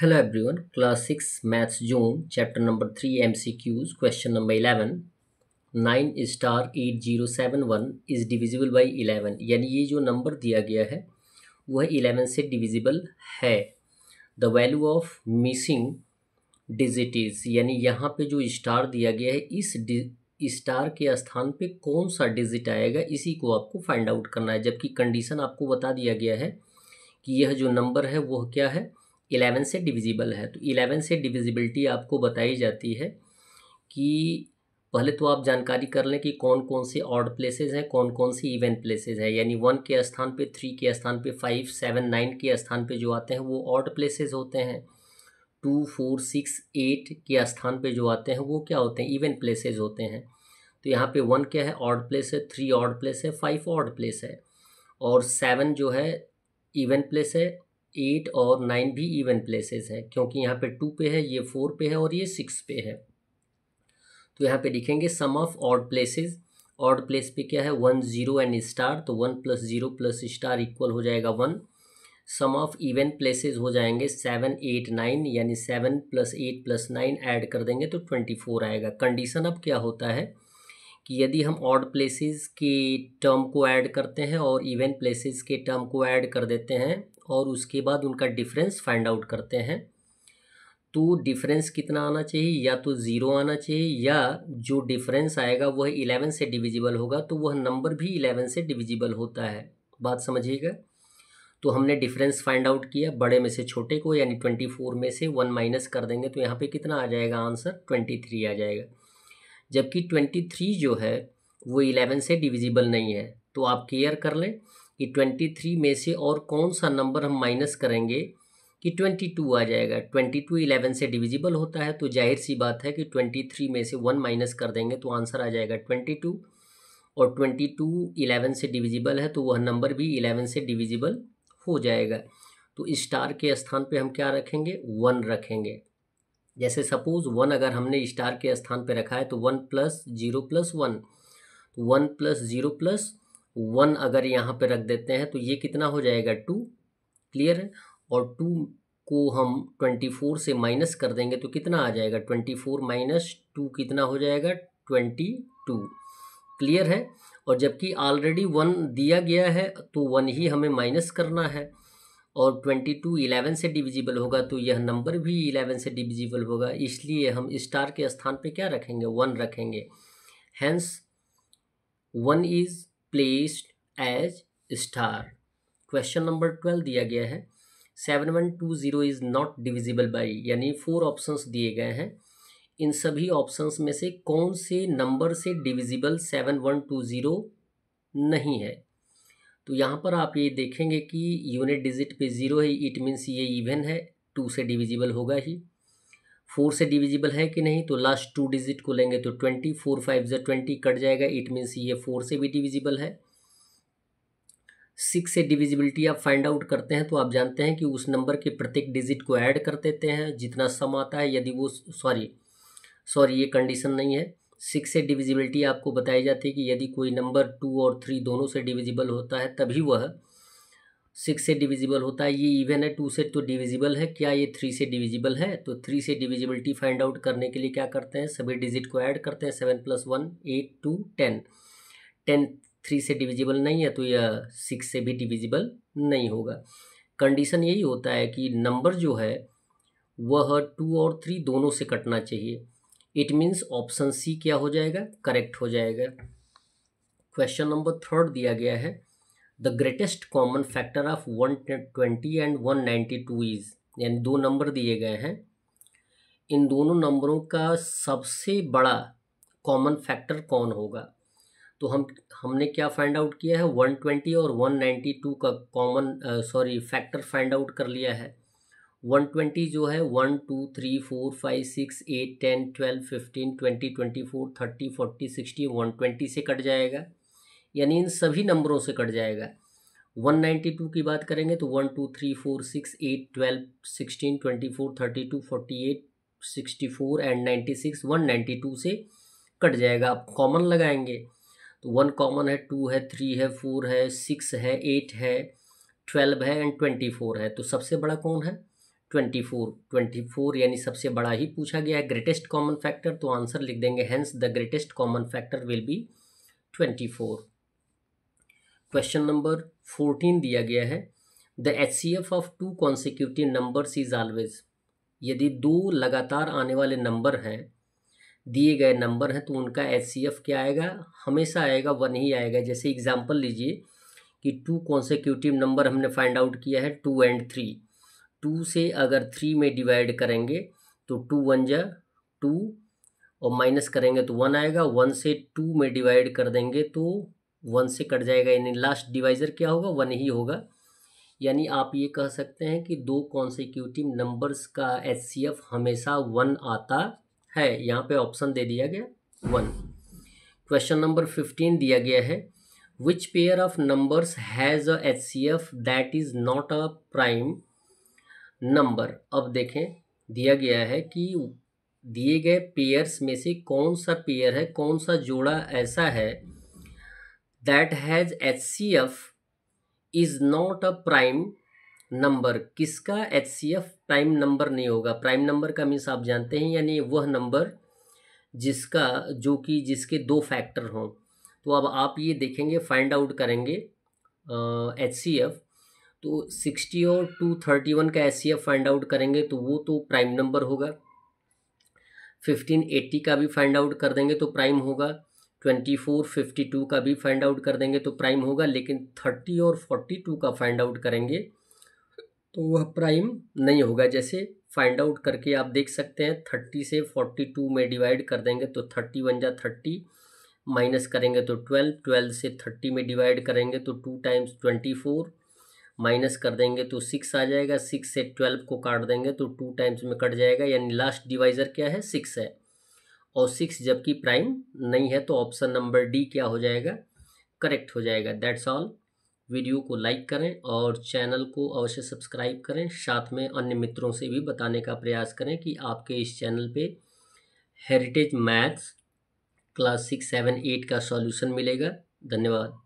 Hello everyone, class 6 maths zone, chapter number 3 MCQs, question number 11. 9 star 8071 is divisible by 11. यानी ये जो number दिया गया है वह 11 से डिविजिबल है. The value of missing digit is, यानी यहाँ पे जो स्टार दिया गया है इस स्टार के स्थान पे कौन सा डिजिट आएगा इसी को आपको फाइंड आउट करना है. जबकि कंडीशन आपको बता दिया गया है कि यह जो नंबर है वह क्या है, 11 से डिविजिबल है. तो 11 से डिविजिबिलिटी आपको बताई जाती है कि पहले तो आप जानकारी कर लें कि कौन कौन से ऑड प्लेसेस हैं, कौन कौन सी इवन प्लेसेस हैं. यानी 1 के स्थान पे, 3 के स्थान पे, 5, 7, 9 के स्थान पे जो आते हैं वो ऑड प्लेसेस होते हैं. 2, 4, 6, 8 के स्थान पे जो आते हैं वो क्या होते हैं, इवन प्लेसेस होते हैं. तो यहाँ पे 1 क्या है, ऑड प्लेस है, 3 ऑड प्लेस है, 5 ऑड प्लेस है, और 7 जो है इवन प्लेस है, 8 और 9 भी इवन प्लेसेस है, क्योंकि यहाँ पे 2 पे है, ये 4 पे है और ये 6 पे है. तो यहाँ पे लिखेंगे some of odd places. Odd place पे क्या है, 1, 0 एंड स्टार, तो 1 + 0 + स्टार इक्वल हो जाएगा 1. सम ऑफ इवन प्लेसेस हो जाएंगे 7, 8, 9, यानी 7 + 8 + 9 ऐड कर देंगे तो 24 आएगा. कंडीशन अब क्या होता है कि यदि हम ऑड प्लेसेस के टर्म को ऐड करते हैं और इवन प्लेसेस के टर्म को ऐड कर देते हैं और उसके बाद उनका डिफरेंस फाइंड आउट करते हैं, तो डिफरेंस कितना आना चाहिए, या तो 0 आना चाहिए, या जो डिफरेंस आएगा वह 11 से डिविजिबल होगा, तो वह नंबर भी 11 से डिविजिबल होता है. बात समझिएगा. तो हमने डिफरेंस फाइंड आउट किया बड़े में से छोटे को, यानी 24 में से 1 माइनस कर देंगे तो यहाँ पे कितना आ जाएगा, आंसर 23 आ जाएगा. जबकि 23 जो है वो 11 से डिविजिबल नहीं है. तो आप क्लियर कर लें कि 23 में से और कौन सा नंबर हम माइनस करेंगे कि 22 आ जाएगा. 22 11 से डिविजिबल होता है, तो जाहिर सी बात है कि 23 में से 1 माइनस कर देंगे तो आंसर आ जाएगा 22, और 22 11 से डिविजिबल है तो वह नंबर भी 11 से डिविजिबल हो जाएगा. तो स्टार के स्थान पे हम क्या रखेंगे, 1 रखेंगे. जैसे सपोज 1 अगर हमने स्टार के स्थान पे रखा है तो 1 + 0 + 1, 1 + 0 + 1 अगर यहाँ पे रख देते हैं तो ये कितना हो जाएगा, 2. क्लियर है. और 2 को हम 24 से माइनस कर देंगे तो कितना आ जाएगा, 24 - 2 कितना हो जाएगा, 22. क्लियर है. और जबकि ऑलरेडी 1 दिया गया है तो 1 ही हमें माइनस करना है, और 22 11 से डिविजिबल होगा तो यह नंबर भी 11 से डिविजिबल होगा, इसलिए हम स्टार के स्थान पे क्या रखेंगे, 1 रखेंगे. Hence 1 is placed as star. Question number 12 दिया गया है 7120 इज नॉट डिविजिबल बाई, यानी 4 ऑप्शंस दिए गए हैं. इन सभी ऑप्शंस में से कौन से नंबर से डिविजिबल 7120 नहीं है. तो यहाँ पर आप ये देखेंगे कि यूनिट डिजिट पे 0 है, इट मीन्स ये इवन है, 2 से डिविजिबल होगा ही. 4 से डिविजिबल है कि नहीं, तो लास्ट 2 डिजिट को लेंगे तो 20, 4 5 = 20 कट जाएगा, इट मीन्स ये 4 से भी डिविजिबल है. 6 से डिविजिबिलिटी आप फाइंड आउट करते हैं तो आप जानते हैं कि उस नंबर के प्रत्येक डिजिट को ऐड कर देते हैं जितना सम आता है. यदि वो सॉरी ये कंडीशन नहीं है. 6 से डिविजिबिलिटी आपको बताई जाती है कि यदि कोई नंबर 2 और 3 दोनों से डिविजिबल होता है तभी वह 6 से डिविजिबल होता है. ये इवन है, 2 से तो डिविजिबल है, क्या ये 3 से डिविजिबल है, तो 3 से डिविजिबिलिटी फाइंड आउट करने के लिए क्या करते हैं, सभी डिजिट को ऐड करते हैं. 7 + 1 8 2 10. 10 3 से डिविजिबल नहीं है तो यह 6 से भी डिविजिबल नहीं होगा. कंडीशन यही होता है कि नंबर जो है वह 2 और 3 दोनों से कटना चाहिए. इट मीन्स ऑप्शन सी क्या हो जाएगा, करेक्ट हो जाएगा. क्वेश्चन नंबर 3 दिया गया है the greatest common factor of 120 and 192 is, यानी 2 नंबर दिए गए हैं. इन दोनों नंबरों का सबसे बड़ा कॉमन फैक्टर कौन होगा. तो हमने क्या फाइंड आउट किया है, 120 और 192 का कॉमन फैक्टर फाइंड आउट कर लिया है. 120 जो है 1 2 3 4 5 6 8 10 12 15 20 24 30 40 60 120 से कट जाएगा, यानी इन सभी नंबरों से कट जाएगा. 192 की बात करेंगे तो 1 2 3 4 6 8 12 16 24 32 48 64 एंड 96 192 से कट जाएगा. आप कॉमन लगाएंगे तो 1 कॉमन है, 2 है, 3 है, 4 है, 6 है, 8 है, 12 है एंड 24 है. तो सबसे बड़ा कौन है, 24 यानी सबसे बड़ा ही पूछा गया है। ग्रेटेस्ट कॉमन फैक्टर, तो आंसर लिख देंगे hence the greatest common factor will be 24। Question number 14 दिया गया है the HCF of 2 consecutive numbers is always. यदि 2 लगातार आने वाले नंबर हैं, दिए गए नंबर हैं, तो उनका HCF क्या आएगा? हमेशा आएगा 1 ही आएगा। जैसे एग्जांपल लीजिए कि 2 कॉन्सिक्यूटिव नंबर हमने फाइंड आउट किया है 2 एंड 3। 2 से अगर 3 में डिवाइड करेंगे तो 2 1 जा 2 और माइनस करेंगे तो 1 आएगा। 1 से 2 में डिवाइड कर देंगे तो 1 से कट जाएगा, यानी लास्ट डिवाइज़र क्या होगा? 1 ही होगा। यानी आप ये कह सकते हैं कि 2 कॉन्सिक्यूटिव नंबर्स का HCF हमेशा 1 आता है। यहाँ पे ऑप्शन दे दिया गया 1। क्वेश्चन नंबर 15 दिया गया है which pair of numbers has a HCF that is not a prime number. अब देखें, दिया गया है कि दिए गए पेयर्स में से कौन सा पेयर है, कौन सा जोड़ा ऐसा है that has HCF is not a prime number. किसका HCF प्राइम नंबर नहीं होगा? प्राइम नंबर का मीन्स आप जानते हैं, यानी वह नंबर जिसका जिसके 2 फैक्टर हों। तो अब आप ये देखेंगे, फाइंड आउट करेंगे HCF, तो 60 और 231 का HCF फाइंड आउट करेंगे तो वो तो प्राइम नंबर होगा। 1580 का भी फाइंड आउट कर देंगे तो प्राइम होगा। 2452 का भी फाइंड आउट कर देंगे तो प्राइम होगा। लेकिन 30 और 42 का फाइंड आउट करेंगे तो वह प्राइम नहीं होगा। जैसे फाइंड आउट करके आप देख सकते हैं, 30 से 42 में डिवाइड कर देंगे तो 30 1 जा 30, माइनस करेंगे तो 12, 12 से 30 में डिवाइड करेंगे तो 2 टाइम्स 24, माइनस कर देंगे तो 6 आ जाएगा। 6 से 12 को काट देंगे तो 2 टाइम्स में कट जाएगा, यानी लास्ट डिवाइज़र क्या है? 6 है। और 6 जबकि प्राइम नहीं है तो ऑप्शन नंबर डी क्या हो जाएगा? करेक्ट हो जाएगा। That's all. वीडियो को लाइक करें और चैनल को अवश्य सब्सक्राइब करें। साथ में अन्य मित्रों से भी बताने का प्रयास करें कि आपके इस चैनल पे हेरिटेज मैथ्स क्लास 6, 7, 8 का सॉल्यूशन मिलेगा। धन्यवाद।